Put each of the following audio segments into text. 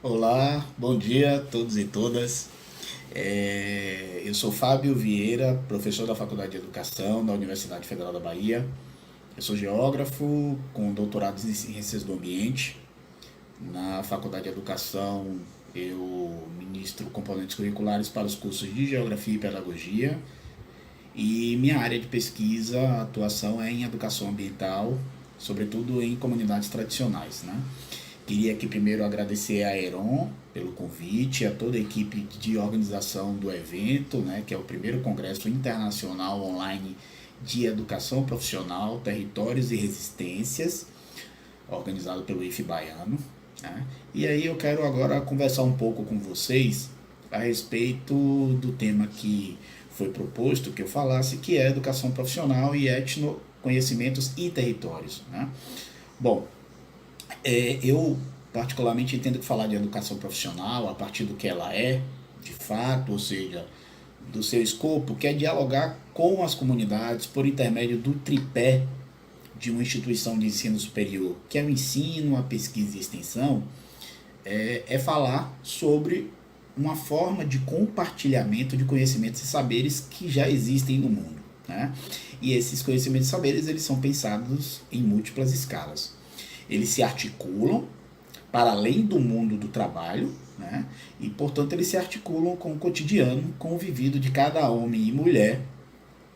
Olá, bom dia a todos e todas. Eu sou Fábio Vieira, professor da Faculdade de Educação da Universidade Federal da Bahia. Eu sou geógrafo com doutorado em Ciências do Ambiente. Na Faculdade de Educação, eu ministro componentes curriculares para os cursos de Geografia e Pedagogia. E minha área de pesquisa, atuação é em educação ambiental, sobretudo em comunidades tradicionais, né? Queria aqui primeiro agradecer a Heron pelo convite, a toda a equipe de organização do evento, né, que é o primeiro congresso internacional online de educação profissional, territórios e resistências, organizado pelo IF Baiano. Né? E aí eu quero agora conversar um pouco com vocês a respeito do tema que foi proposto que eu falasse, que é educação profissional e etnoconhecimentos e territórios. Né? Bom, eu particularmente entendo que falar de educação profissional, a partir do que ela é, de fato, ou seja, do seu escopo, que é dialogar com as comunidades por intermédio do tripé de uma instituição de ensino superior, que é o ensino, a pesquisa e extensão, é falar sobre uma forma de compartilhamento de conhecimentos e saberes que já existem no mundo. Né? E esses conhecimentos e saberes eles são pensados em múltiplas escalas. Eles se articulam para além do mundo do trabalho, né? E portanto eles se articulam com o cotidiano, com o vivido de cada homem e mulher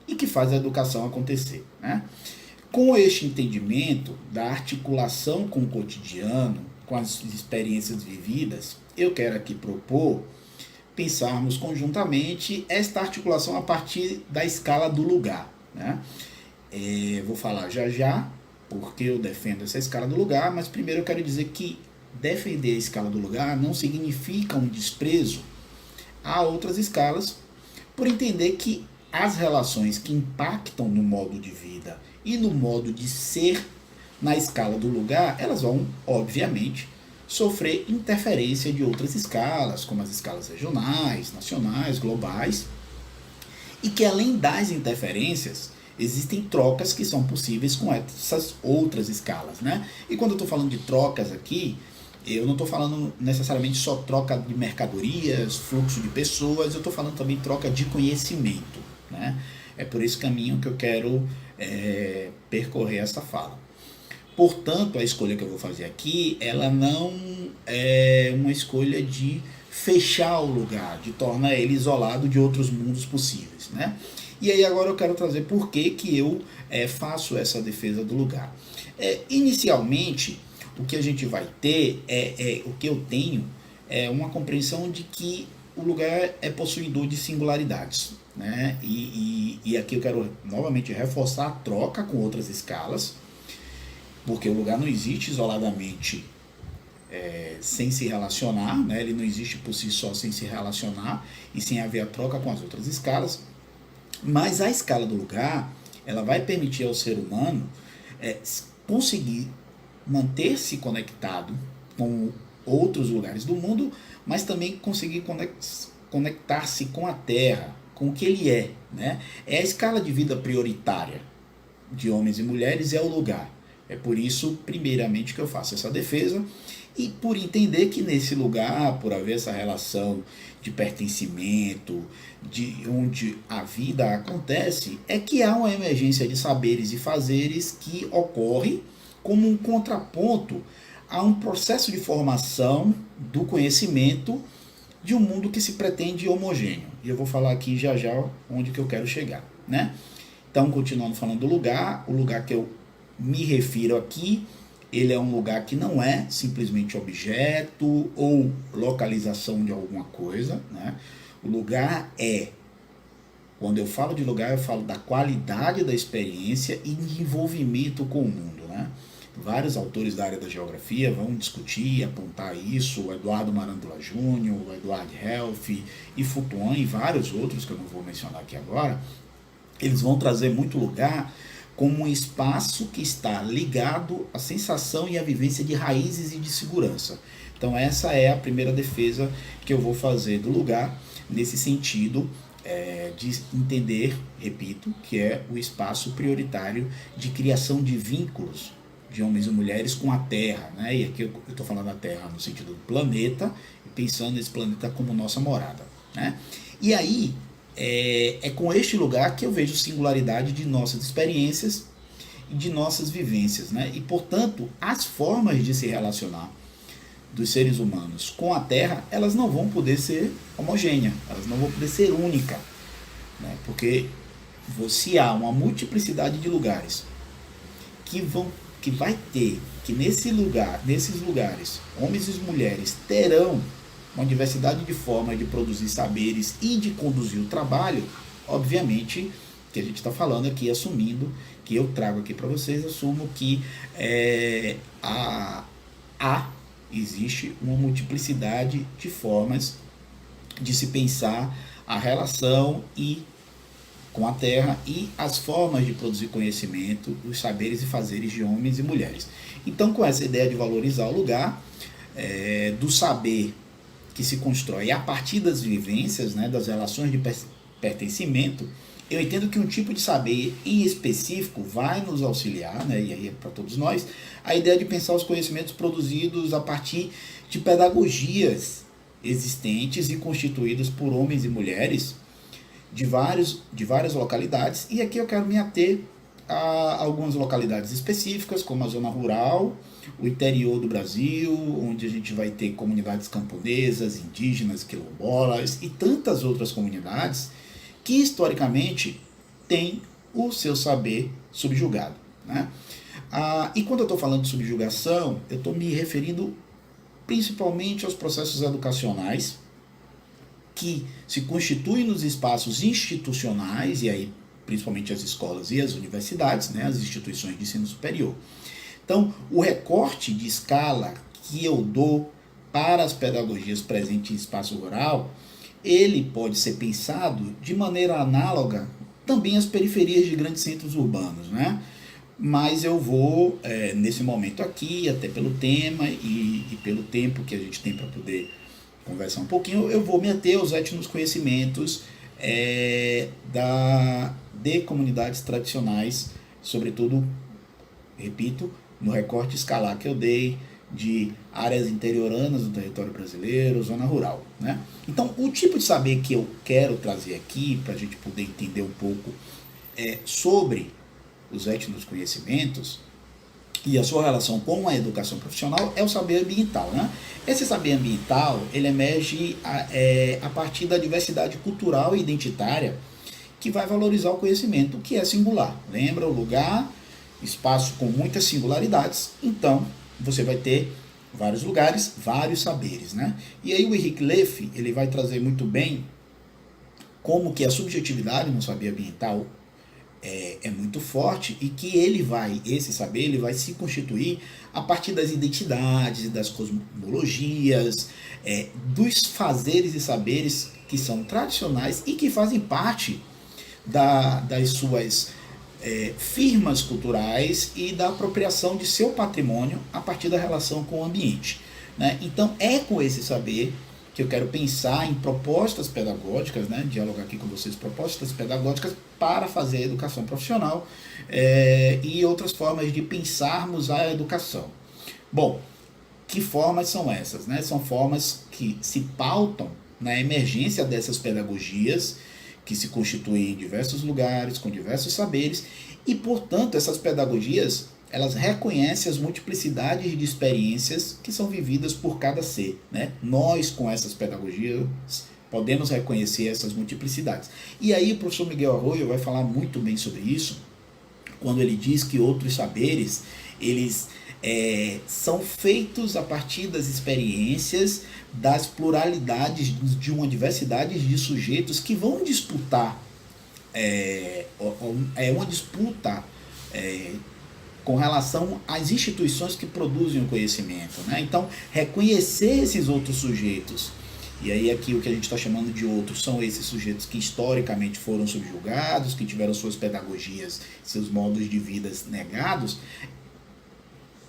e que faz a educação acontecer. Né? Com este entendimento da articulação com o cotidiano, com as experiências vividas, eu quero aqui propor pensarmos conjuntamente esta articulação a partir da escala do lugar. Né? Vou falar já já porque eu defendo essa escala do lugar, mas primeiro eu quero dizer que defender a escala do lugar não significa um desprezo a outras escalas, por entender que as relações que impactam no modo de vida e no modo de ser na escala do lugar, elas vão, obviamente, sofrer interferência de outras escalas, como as escalas regionais, nacionais, globais, e que além das interferências, existem trocas que são possíveis com essas outras escalas, né? E quando eu estou falando de trocas aqui, eu não estou falando necessariamente só troca de mercadorias, fluxo de pessoas, eu estou falando também troca de conhecimento, né? É por esse caminho que eu quero percorrer essa fala. Portanto, a escolha que eu vou fazer aqui, ela não é uma escolha de fechar o lugar, de tornar ele isolado de outros mundos possíveis, né? E aí agora eu quero trazer por que eu faço essa defesa do lugar. Inicialmente, o que a gente vai ter o que eu tenho é uma compreensão de que o lugar é possuidor de singularidades, né? E aqui eu quero novamente reforçar a troca com outras escalas, porque o lugar não existe isoladamente sem se relacionar, né? Ele não existe por si só sem se relacionar e sem haver a troca com as outras escalas. Mas a escala do lugar, ela vai permitir ao ser humano conseguir manter-se conectado com outros lugares do mundo, mas também conseguir conectar-se com a Terra, com o que ele é. Né? É a escala de vida prioritária de homens e mulheres, é o lugar. É por isso, primeiramente, que eu faço essa defesa e por entender que nesse lugar, por haver essa relação de pertencimento, de onde a vida acontece, é que há uma emergência de saberes e fazeres que ocorre como um contraponto a um processo de formação do conhecimento de um mundo que se pretende homogêneo. E eu vou falar aqui já já onde que eu quero chegar, né? Então, continuando falando do lugar, o lugar que eu me refiro aqui, ele é um lugar que não é simplesmente objeto ou localização de alguma coisa, né? O lugar quando eu falo de lugar, eu falo da qualidade da experiência e de envolvimento com o mundo, né? Vários autores da área da geografia vão discutir e apontar isso, o Eduardo Marandula Júnior, o Eduardo Helf e Futuan e vários outros que eu não vou mencionar aqui agora. Eles vão trazer muito lugar como um espaço que está ligado à sensação e à vivência de raízes e de segurança. Então essa é a primeira defesa que eu vou fazer do lugar, nesse sentido de entender, repito, que é o espaço prioritário de criação de vínculos de homens e mulheres com a Terra, né? E aqui eu estou falando da Terra no sentido do planeta, pensando nesse planeta como nossa morada, né? E aí, é com este lugar que eu vejo singularidade de nossas experiências e de nossas vivências, né? E, portanto, as formas de se relacionar dos seres humanos com a Terra, elas não vão poder ser homogêneas, elas não vão poder ser únicas, né? Porque se há uma multiplicidade de lugares que vai ter, que nesses lugares, homens e mulheres terão uma diversidade de formas de produzir saberes e de conduzir o trabalho, obviamente que a gente está falando aqui, assumindo, que eu trago aqui para vocês, assumo que existe uma multiplicidade de formas de se pensar a relação com a Terra e as formas de produzir conhecimento, os saberes e fazeres de homens e mulheres. Então, com essa ideia de valorizar o lugar, do saber que se constrói a partir das vivências, né, das relações de pertencimento, eu entendo que um tipo de saber em específico vai nos auxiliar, né, e aí é para todos nós, a ideia de pensar os conhecimentos produzidos a partir de pedagogias existentes e constituídas por homens e mulheres de várias localidades, e aqui eu quero me ater a algumas localidades específicas, como a zona rural, o interior do Brasil, onde a gente vai ter comunidades camponesas, indígenas, quilombolas e tantas outras comunidades que historicamente têm o seu saber subjugado, né? E quando eu estou falando de subjugação, eu estou me referindo principalmente aos processos educacionais que se constituem nos espaços institucionais, e aí principalmente as escolas e as universidades, né, as instituições de ensino superior. Então, o recorte de escala que eu dou para as pedagogias presentes em espaço rural, ele pode ser pensado de maneira análoga também às periferias de grandes centros urbanos, né? Mas eu vou, nesse momento aqui, até pelo tema e pelo tempo que a gente tem para poder conversar um pouquinho, eu vou me ater aos etnoconhecimentos de comunidades tradicionais, sobretudo, repito, no recorte escalar que eu dei de áreas interioranas do território brasileiro, zona rural, né? Então, o tipo de saber que eu quero trazer aqui, para a gente poder entender um pouco sobre os etnoconhecimentos e a sua relação com a educação profissional, é o saber ambiental, né? Esse saber ambiental, ele emerge a partir da diversidade cultural e identitária que vai valorizar o conhecimento, que é singular. Lembra? O lugar, espaço com muitas singularidades, então você vai ter vários lugares, vários saberes, né? E aí o Henrique Leff, ele vai trazer muito bem como que a subjetividade no saber ambiental é muito forte, e que esse saber ele vai se constituir a partir das identidades, das cosmologias, dos fazeres e saberes que são tradicionais e que fazem parte das suas firmas culturais e da apropriação de seu patrimônio a partir da relação com o ambiente, né? Então é com esse saber que eu quero pensar em propostas pedagógicas, né, dialogar aqui com vocês, propostas pedagógicas para fazer a educação profissional e outras formas de pensarmos a educação. Bom, que formas são essas, né? São formas que se pautam na emergência dessas pedagogias que se constituem em diversos lugares, com diversos saberes, e, portanto, essas pedagogias elas reconhecem as multiplicidades de experiências que são vividas por cada ser, né? Nós, com essas pedagogias, podemos reconhecer essas multiplicidades. E aí o professor Miguel Arroyo vai falar muito bem sobre isso, quando ele diz que outros saberes, eles são feitos a partir das experiências, das pluralidades, de uma diversidade de sujeitos que vão disputar, uma disputa com relação às instituições que produzem o conhecimento, né? Então, reconhecer esses outros sujeitos, e aí aqui o que a gente está chamando de outros são esses sujeitos que historicamente foram subjugados, que tiveram suas pedagogias, seus modos de vida negados,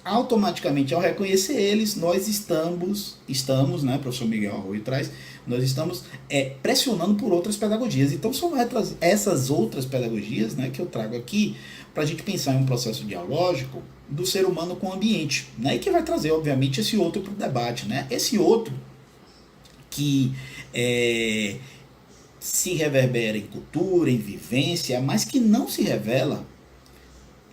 automaticamente, ao reconhecer eles, nós estamos, né, professor Miguel Arroio traz, nós estamos pressionando por outras pedagogias. Então são essas outras pedagogias, né, que eu trago aqui para a gente pensar em um processo dialógico do ser humano com o ambiente, né, e que vai trazer, obviamente, esse outro para o debate, né, esse outro que se reverbera em cultura, em vivência, mas que não se revela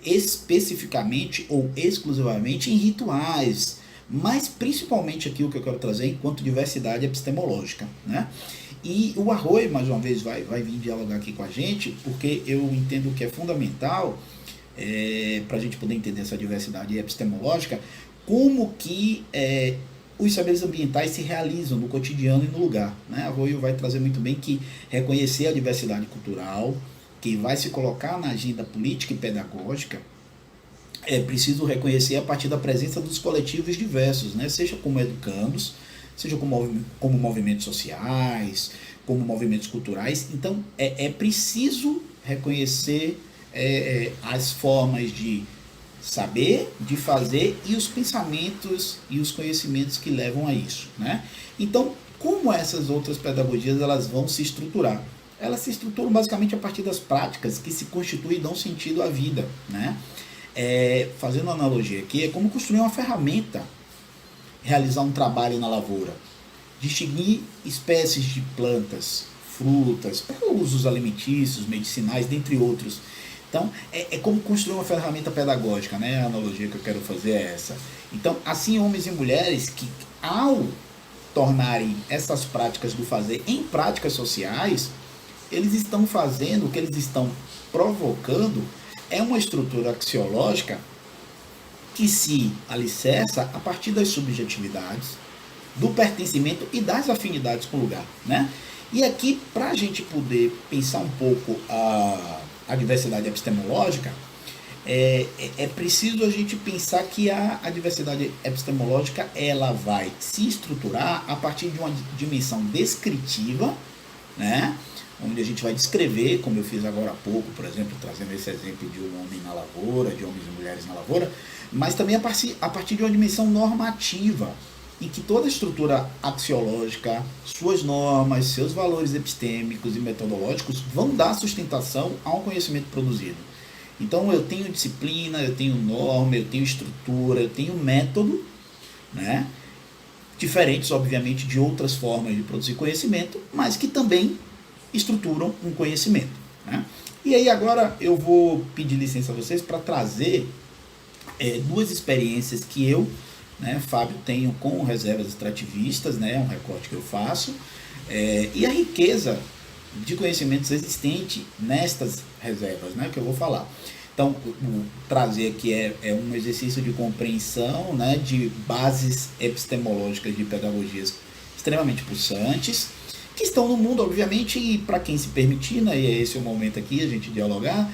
especificamente ou exclusivamente em rituais, mas principalmente aqui o que eu quero trazer enquanto diversidade epistemológica, né? E o Arroio, mais uma vez, vai vir dialogar aqui com a gente, porque eu entendo que é fundamental para a gente poder entender essa diversidade epistemológica, como que os saberes ambientais se realizam no cotidiano e no lugar, né? Arroio vai trazer muito bem que reconhecer a diversidade cultural, que vai se colocar na agenda política e pedagógica, é preciso reconhecer a partir da presença dos coletivos diversos, né? Seja como educandos, seja como movimentos sociais, como movimentos culturais. Então, é preciso reconhecer as formas de saber, de fazer e os pensamentos e os conhecimentos que levam a isso, né? Então, como essas outras pedagogias elas vão se estruturar? Elas se estruturam basicamente a partir das práticas que se constituem e dão sentido à vida, né? Fazendo uma analogia aqui, é como construir uma ferramenta, realizar um trabalho na lavoura, distinguir espécies de plantas, frutas, para usos alimentícios, medicinais, dentre outros. Então, é como construir uma ferramenta pedagógica, né? A analogia que eu quero fazer é essa. Então, assim, homens e mulheres que, ao tornarem essas práticas do fazer em práticas sociais, eles estão fazendo, o que eles estão provocando é uma estrutura axiológica que se alicerça a partir das subjetividades, do pertencimento e das afinidades com o lugar, né? E aqui, para a gente poder pensar um pouco a diversidade epistemológica, é preciso a gente pensar que a diversidade epistemológica ela vai se estruturar a partir de uma dimensão descritiva, né? Onde a gente vai descrever, como eu fiz agora há pouco, por exemplo, trazendo esse exemplo de um homem na lavoura, de homens e mulheres na lavoura, mas também a partir de uma dimensão normativa, em que toda a estrutura axiológica, suas normas, seus valores epistêmicos e metodológicos vão dar sustentação a um conhecimento produzido. Então eu tenho disciplina, eu tenho norma, eu tenho estrutura, eu tenho método, né? Diferentes, obviamente, de outras formas de produzir conhecimento, mas que também estruturam um conhecimento, né? E aí agora eu vou pedir licença a vocês para trazer duas experiências que eu, né, Fábio, tenho com reservas extrativistas, né, um recorte que eu faço, e a riqueza de conhecimentos existente nestas reservas, né, que eu vou falar. Então, trazer aqui é um exercício de compreensão, né, de bases epistemológicas de pedagogias extremamente pulsantes, que estão no mundo, obviamente, e para quem se permitir, né, e esse é o momento aqui, a gente dialogar,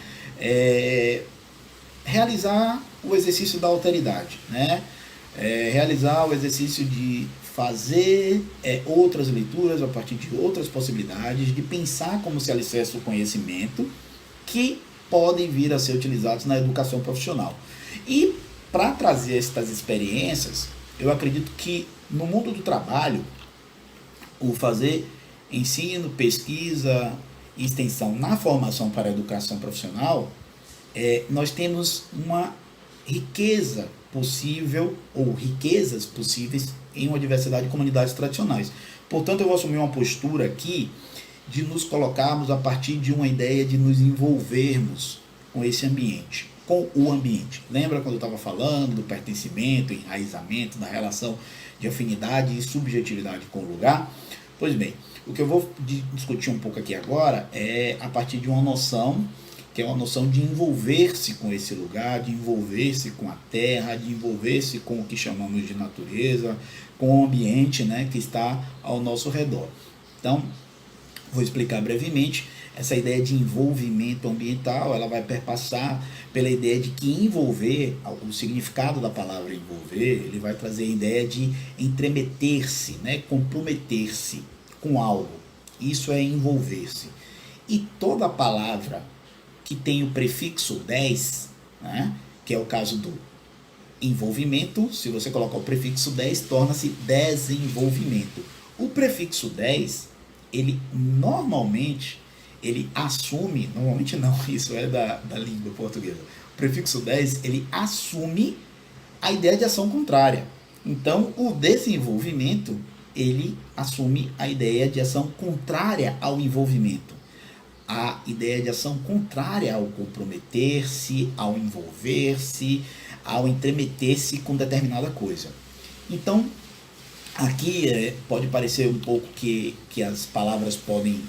realizar o exercício da alteridade, né, realizar o exercício de fazer outras leituras a partir de outras possibilidades, de pensar como se alicerça o conhecimento, que podem vir a ser utilizados na educação profissional. E para trazer estas experiências, eu acredito que no mundo do trabalho, o fazer ensino, pesquisa e extensão na formação para a educação profissional, nós temos uma riqueza possível, ou riquezas possíveis, em uma diversidade de comunidades tradicionais. Portanto, eu vou assumir uma postura aqui de nos colocarmos a partir de uma ideia de nos envolvermos com esse ambiente, com o ambiente. Lembra quando eu estava falando do pertencimento, enraizamento, da relação de afinidade e subjetividade com o lugar? Pois bem, o que eu vou discutir um pouco aqui agora é a partir de uma noção, que é uma noção de envolver-se com esse lugar, de envolver-se com a terra, de envolver-se com o que chamamos de natureza, com o ambiente, né, que está ao nosso redor. Então, vou explicar brevemente. Essa ideia de envolvimento ambiental, ela vai perpassar pela ideia de que envolver, o significado da palavra envolver, ele vai trazer a ideia de entremeter-se, né, comprometer-se com algo. Isso é envolver-se. E toda palavra que tem o prefixo 10, né, que é o caso do envolvimento, se você colocar o prefixo 10, torna-se desenvolvimento. O prefixo 10, ele normalmente, ele assume, normalmente não, isso é da língua portuguesa. O prefixo 10, ele assume a ideia de ação contrária. Então, o desenvolvimento, ele assume a ideia de ação contrária ao envolvimento. A ideia de ação contrária ao comprometer-se, ao envolver-se, ao entremeter-se com determinada coisa. Então, aqui pode parecer um pouco que as palavras podem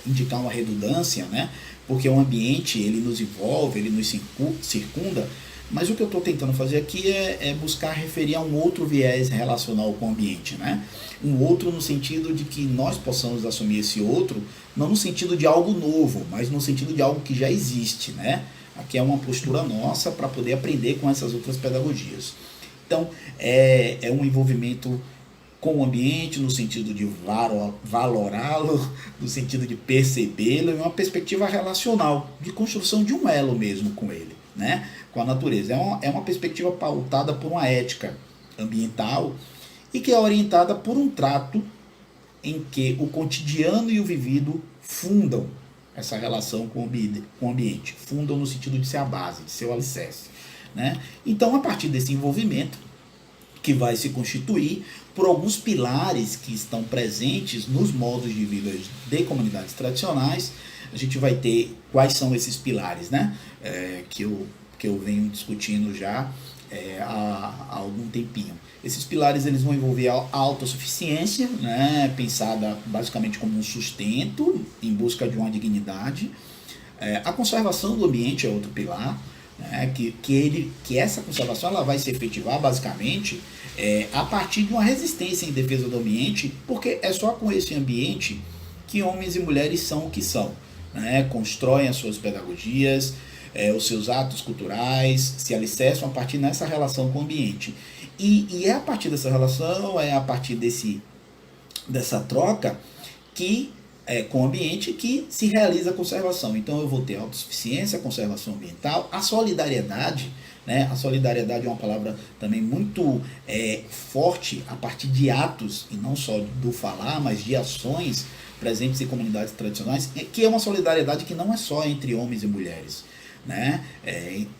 indicar uma redundância, né? Porque o ambiente, ele nos envolve, ele nos circunda, mas o que eu estou tentando fazer aqui é buscar referir a um outro viés relacional com o ambiente, né? Um outro no sentido de que nós possamos assumir esse outro, não no sentido de algo novo, mas no sentido de algo que já existe, né? Aqui é uma postura nossa para poder aprender com essas outras pedagogias. Então, é um envolvimento com o ambiente, no sentido de valorá-lo, no sentido de percebê-lo, em uma perspectiva relacional, de construção de um elo mesmo com ele, né? Com a natureza. É uma perspectiva pautada por uma ética ambiental e que é orientada por um trato em que o cotidiano e o vivido fundam essa relação com o ambiente, fundam no sentido de ser a base, de ser o alicerce, né? Então, a partir desse envolvimento, que vai se constituir por alguns pilares que estão presentes nos modos de vida de comunidades tradicionais, a gente vai ter quais são esses pilares, né? Que eu venho discutindo já há algum tempinho. Esses pilares eles vão envolver a autossuficiência, né? Pensada basicamente como um sustento em busca de uma dignidade. A conservação do ambiente é outro pilar, né? Que essa conservação ela vai se efetivar basicamente a partir de uma resistência em defesa do ambiente, porque é só com esse ambiente que homens e mulheres são o que são, né? Constroem as suas pedagogias, os seus atos culturais, se alicerçam a partir dessa relação com o ambiente. E é a partir dessa relação, é a partir dessa troca que com o ambiente que se realiza a conservação. Então eu vou ter a autossuficiência, a conservação ambiental, a solidariedade, né? A solidariedade é uma palavra também muito forte a partir de atos, e não só do falar, mas de ações presentes em comunidades tradicionais, que é uma solidariedade que não é só entre homens e mulheres, né?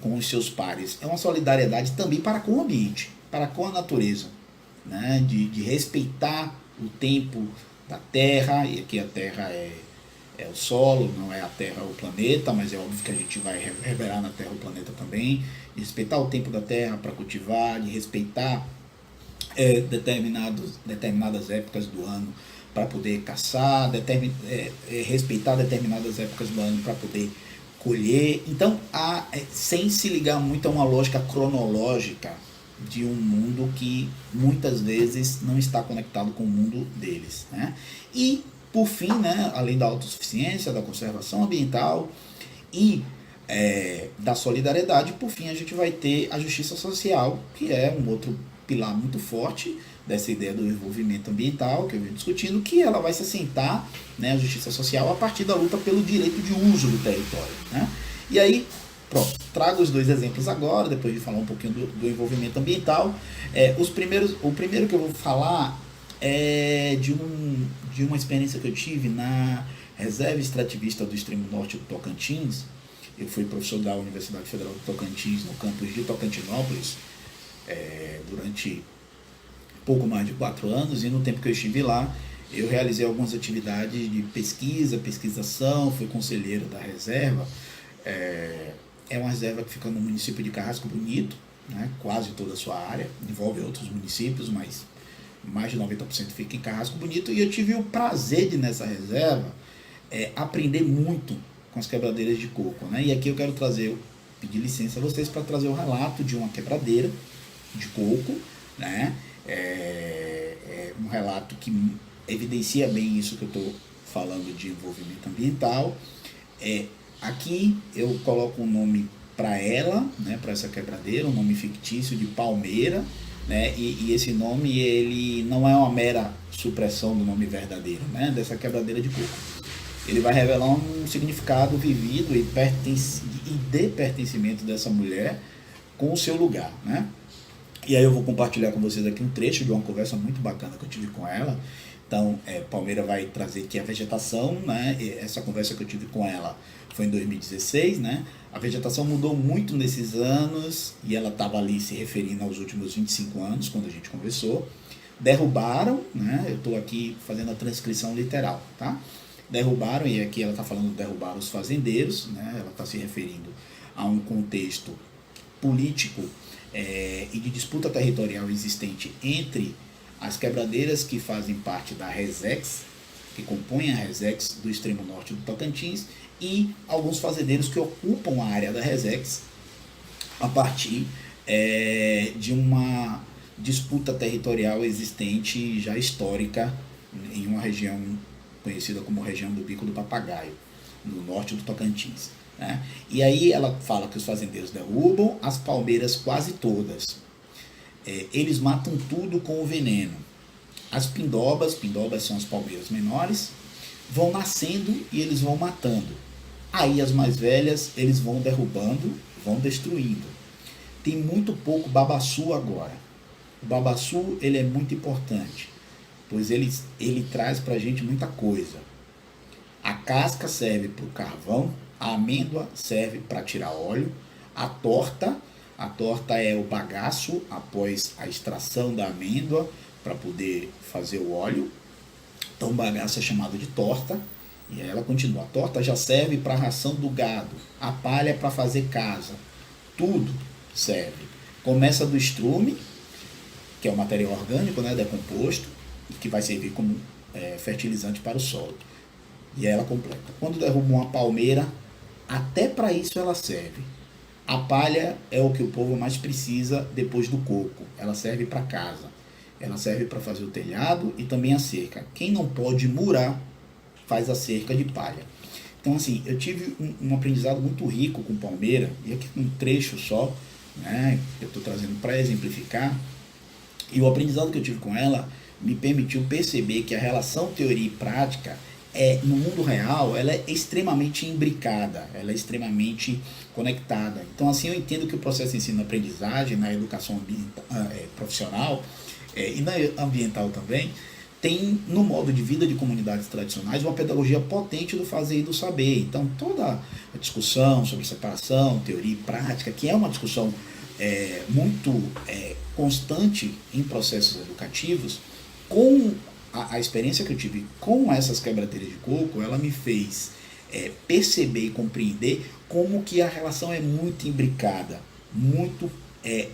Com os seus pares. É uma solidariedade também para com o ambiente, para com a natureza, né? De respeitar o tempo da Terra, e aqui a Terra é o solo, não é a Terra o planeta, mas é óbvio que a gente vai reverberar na Terra o planeta também, de respeitar o tempo da Terra para cultivar, de respeitar determinadas épocas do ano para poder caçar, respeitar determinadas épocas do ano para poder colher. Então, sem se ligar muito a uma lógica cronológica de um mundo que muitas vezes não está conectado com o mundo deles, né? E, por fim, né, além da autossuficiência, da conservação ambiental e da solidariedade, por fim a gente vai ter a justiça social, que é um outro pilar muito forte dessa ideia do envolvimento ambiental que eu venho discutindo, que ela vai se assentar, né, a justiça social, a partir da luta pelo direito de uso do território, né? E aí, pronto, trago os dois exemplos agora, depois de falar um pouquinho do envolvimento ambiental. O primeiro que eu vou falar é de uma experiência que eu tive na Reserva Extrativista do Extremo Norte do Tocantins. Eu fui professor da Universidade Federal do Tocantins, no campus de Tocantinópolis, durante pouco mais de 4 anos, e no tempo que eu estive lá, eu realizei algumas atividades de pesquisação, fui conselheiro da reserva. É uma reserva que fica no município de Carrasco Bonito, né? Quase toda a sua área, envolve outros municípios, mas mais de 90% fica em Carrasco Bonito, e eu tive o prazer de, nessa reserva, aprender muito com as quebradeiras de coco, né? E aqui eu quero pedir licença a vocês para trazer o relato de uma quebradeira de coco, né? Um relato que evidencia bem isso que eu estou falando de envolvimento ambiental. Aqui eu coloco um nome para ela, né, para essa quebradeira, um nome fictício de Palmeira, né? E esse nome ele não é uma mera supressão do nome verdadeiro, né, dessa quebradeira de coco. Ele vai revelar um significado vivido e de pertencimento dessa mulher com o seu lugar, né? E aí eu vou compartilhar com vocês aqui um trecho de uma conversa muito bacana que eu tive com ela. Então, Palmeira vai trazer aqui a vegetação, né? E essa conversa que eu tive com ela foi em 2016, né? A vegetação mudou muito nesses anos e ela estava ali se referindo aos últimos 25 anos, quando a gente conversou. Derrubaram, né? Eu estou aqui fazendo a transcrição literal, tá? Derrubaram, e aqui ela está falando derrubar os fazendeiros, né? Ela está se referindo a um contexto político e de disputa territorial existente entre as quebradeiras que fazem parte da Resex, que compõem a Resex do extremo norte do Tocantins, e alguns fazendeiros que ocupam a área da Resex a partir de uma disputa territorial existente já histórica em uma região conhecida como região do Bico do Papagaio, no norte do Tocantins. Né? E aí ela fala que os fazendeiros derrubam as palmeiras quase todas. Eles matam tudo com o veneno. As pindobas são as palmeiras menores, vão nascendo e eles vão matando. Aí as mais velhas eles vão derrubando, vão destruindo. Tem muito pouco babaçu agora. O babaçu ele é muito importante, pois ele traz pra gente muita coisa. A casca serve para o carvão, a amêndoa serve para tirar óleo, a torta é o bagaço após a extração da amêndoa para poder fazer o óleo. Então o bagaço é chamado de torta. E aí ela continua. A torta já serve para a ração do gado, a palha é para fazer casa. Tudo serve. Começa do estrume, que é o material orgânico, né, decomposto, que vai servir como fertilizante para o solo. E aí ela completa. Quando derruba uma palmeira, até para isso ela serve. A palha é o que o povo mais precisa depois do coco. Ela serve para casa. Ela serve para fazer o telhado e também a cerca. Quem não pode murar, faz a cerca de palha. Então, assim, eu tive um aprendizado muito rico com palmeira, e aqui um trecho só, né, que eu estou trazendo para exemplificar. E o aprendizado que eu tive com ela me permitiu perceber que a relação teoria e prática no mundo real, ela é extremamente imbricada, ela é extremamente conectada. Então, assim, eu entendo que o processo de ensino-aprendizagem na educação profissional e na ambiental também tem no modo de vida de comunidades tradicionais uma pedagogia potente do fazer e do saber. Então, toda a discussão sobre separação, teoria e prática, que é uma discussão muito constante em processos educativos, com a experiência que eu tive com essas quebradeiras de coco, ela me fez perceber e compreender como que a relação é muito imbricada, muito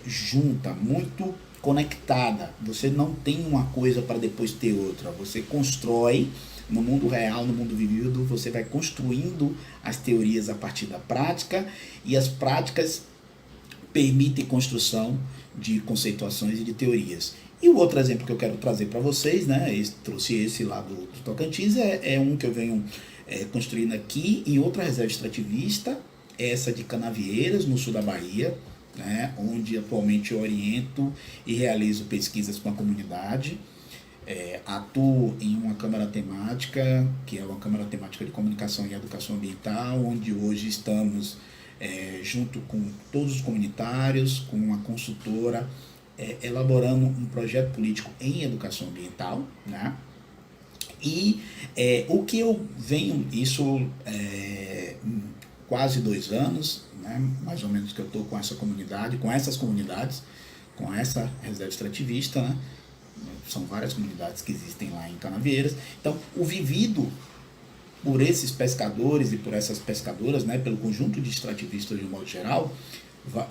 junta, muito conectada. Você não tem uma coisa para depois ter outra. Você constrói no mundo real, no mundo vivido, você vai construindo as teorias a partir da prática, e as práticas permitem construção de conceituações e de teorias. E o outro exemplo que eu quero trazer para vocês, né, trouxe esse lá do Tocantins, é um que eu venho construindo aqui em outra reserva extrativista, essa de Canavieiras, no sul da Bahia, né, onde atualmente eu oriento e realizo pesquisas com a comunidade. Atuo em uma câmara temática, que é uma câmara temática de comunicação e educação ambiental, onde hoje estamos junto com todos os comunitários, com uma consultora, elaborando um projeto político em educação ambiental, né? E o que eu venho, isso quase 2 anos, né, mais ou menos, que eu estou com essa comunidade, com essas comunidades, com essa reserva extrativista, né? São várias comunidades que existem lá em Canavieiras. Então, o vivido por esses pescadores e por essas pescadoras, né, pelo conjunto de extrativistas de um modo geral,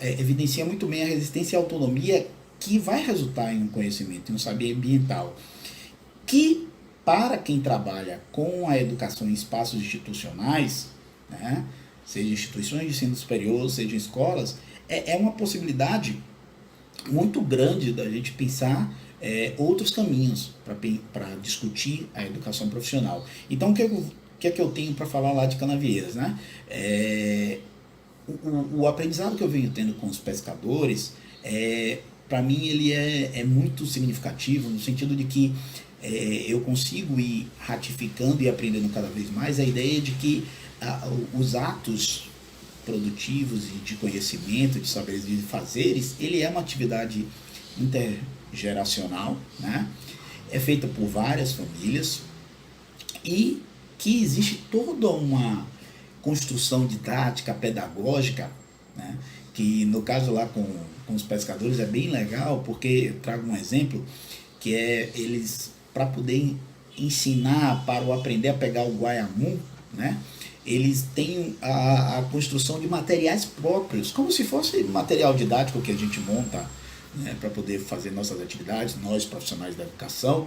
evidencia muito bem a resistência e a autonomia que vai resultar em um conhecimento, em um saber ambiental, que para quem trabalha com a educação em espaços institucionais, né, seja instituições de ensino superior, seja escolas, é uma possibilidade muito grande da gente pensar outros caminhos para discutir a educação profissional. Então, o que é que eu tenho para falar lá de Canavieiras, né? O aprendizado que eu venho tendo com os pescadores, para mim, ele é muito significativo, no sentido de que eu consigo ir ratificando e aprendendo cada vez mais a ideia de que os atos produtivos e de conhecimento, de saberes, de fazeres, ele é uma atividade intergeracional, né? É feita por várias famílias e que existe toda uma construção didática, pedagógica, né? Que no caso lá com os pescadores é bem legal, porque eu trago um exemplo que é eles, para poder ensinar para o aprender a pegar o guaiamu, né? Eles têm a construção de materiais próprios, como se fosse material didático que a gente monta, né, para poder fazer nossas atividades, nós profissionais da educação,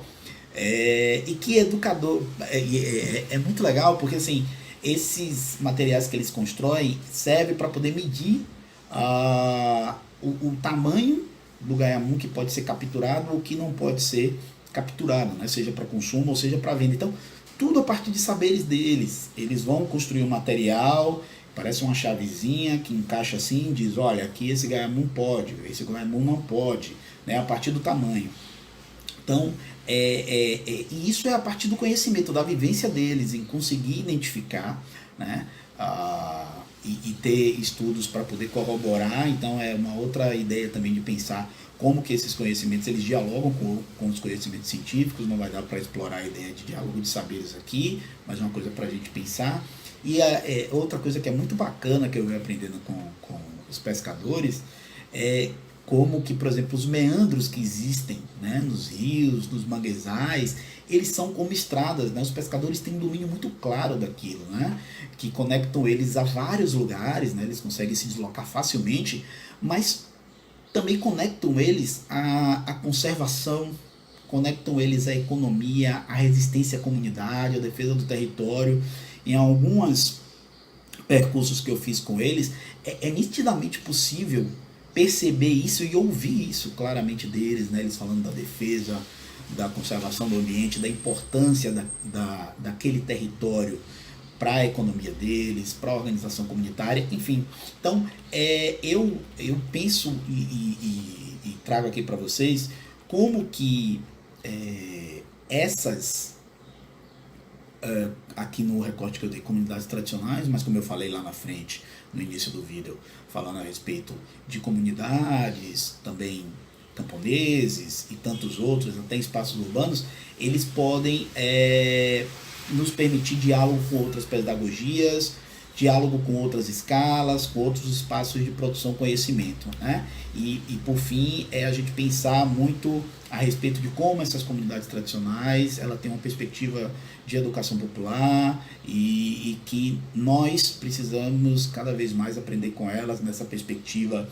e que educador é muito legal porque assim esses materiais que eles constroem servem para poder medir o tamanho do gaiamu que pode ser capturado ou que não pode ser capturado, né? Seja para consumo ou seja para venda. Então, tudo a partir de saberes deles. Eles vão construir um material, parece uma chavezinha que encaixa assim e diz, olha, aqui esse gaiamu pode, esse gaiamu não pode, né? A partir do tamanho. Então, e isso é a partir do conhecimento, da vivência deles, em conseguir identificar, né, e ter estudos para poder corroborar. Então, é uma outra ideia também de pensar como que esses conhecimentos eles dialogam com os conhecimentos científicos. Não vai dar para explorar a ideia de diálogo de saberes aqui, mas é uma coisa para a gente pensar. E outra coisa que é muito bacana que eu venho aprendendo com os pescadores é como que, por exemplo, os meandros que existem, né, nos rios, nos manguezais, eles são como estradas, né? Os pescadores têm um domínio muito claro daquilo, né, que conectam eles a vários lugares, né? Eles conseguem se deslocar facilmente, mas também conectam eles à conservação, conectam eles à economia, à resistência à comunidade, à defesa do território. Em alguns percursos que eu fiz com eles, é nitidamente possível perceber isso e ouvir isso claramente deles, né? Eles falando da defesa, da conservação do ambiente, da importância daquele território para a economia deles, para a organização comunitária, enfim. Então, eu penso e trago aqui para vocês como que essas, aqui no recorte que eu dei, comunidades tradicionais, mas como eu falei lá na frente, no início do vídeo, falando a respeito de comunidades, também camponeses e tantos outros, até espaços urbanos, eles podem nos permitir diálogo com outras pedagogias, diálogo com outras escalas, com outros espaços de produção de conhecimento, né? E por fim, a gente pensar muito a respeito de como essas comunidades tradicionais ela tem uma perspectiva de educação popular e que nós precisamos cada vez mais aprender com elas nessa perspectiva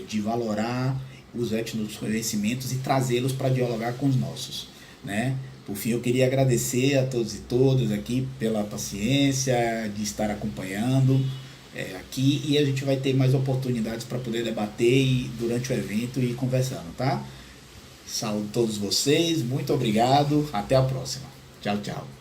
de valorar os etnoconhecimentos e trazê-los para dialogar com os nossos, né? Por fim, eu queria agradecer a todos e todas aqui pela paciência de estar acompanhando aqui, e a gente vai ter mais oportunidades para poder debater durante o evento e ir conversando, tá? Saúde a todos vocês, muito obrigado, até a próxima. Tchau, tchau.